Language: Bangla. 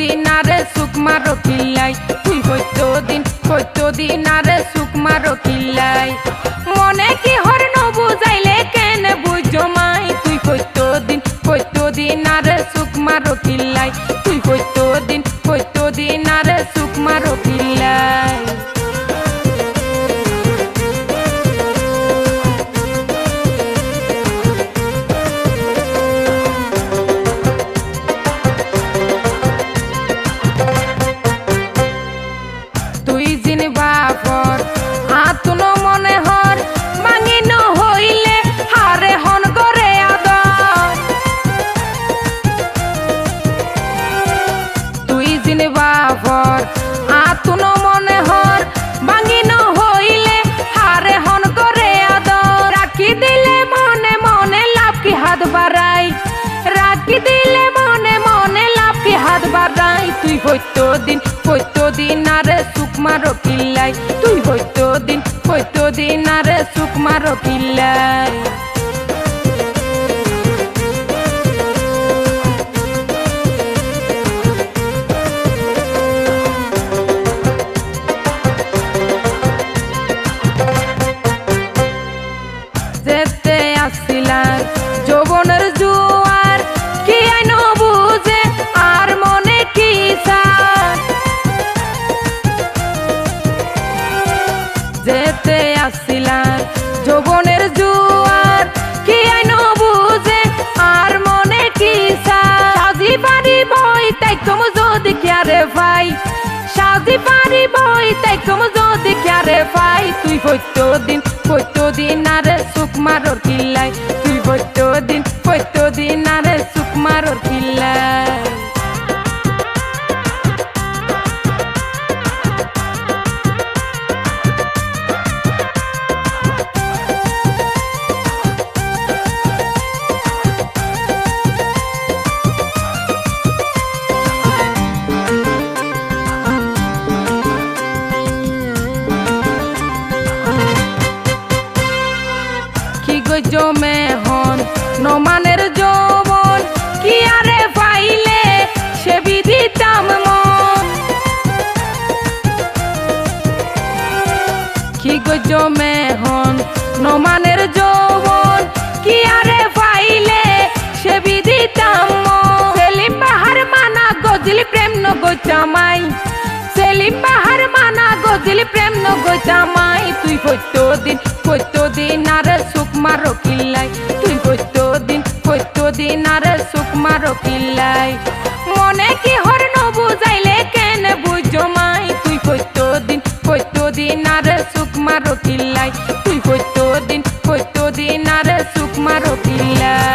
দিন আরে সুখ মারো কিল্লাই, তুই কতদিন আরে সুখ মারো কিল্লাই। মনে কি হরণ বুঝাইলে কেন বুঝো মাই, তুই কতদিন আরে সুখ মারো কিল্লাই, তুই কতদিন আরে সুখ মারো কিল্লাই। তুই জিন বাপর আতুন মনে হর মাঙিন হইলে হারে হন করে আদর। তুই জিন বাপর আতুন মনে হর মাঙিন হইলে হারে হন করে আদর। রাখি দিলে মনে মনে লাভ কি হাত বাড়াই, রাখি দিলে মনে মনে লাভ কি হাত বাড়াই। তুই কতদিন আরে সুখ মারো কিল্লাই, তুই কতদিন আরে সুখ মারো কিল্লাই। যেতে আসিলাম যৌবনের জোয়ার, কি আইন বুঝে আর মনে কি সার। যেতে আসিলাম যৌবনের জোয়ার, কি আইন বুঝে আর মনে কি সার। সাজি পারি বই তাই কম যদি ক্যারে ভাই, সাজি পারি বই তাই কম যদি ক্যারে ভাই। তুই কতদিন আরে সুখ মারোর কিল্লাই, তুই কতদিন আরে সুখ মারোর কিল্লাই। জমে হন নমানের যৌবন, কি আরে পাইলে সে বিদিতাম মন। কি জমে হন নমানের যৌবন, কি আরে পাইলে সে বিদিতাম মন। সেলিম বাহার মানা গজিল প্রেম নগোচামাই, সেলিম বাহার মানা গজিল প্রেম নগোচামাই। তুই কতদিন আরে সুখ মারো কিল্লাই, তুই কতদিন আরে সুখ মারো কিল্লাই। মনে কি হরণ বুঝাইলে কেন বুঝো মাই, তুই কতদিন আরে সুখ মারো কিল্লাই, তুই কতদিন আরে সুখ মারো কিল্লাই।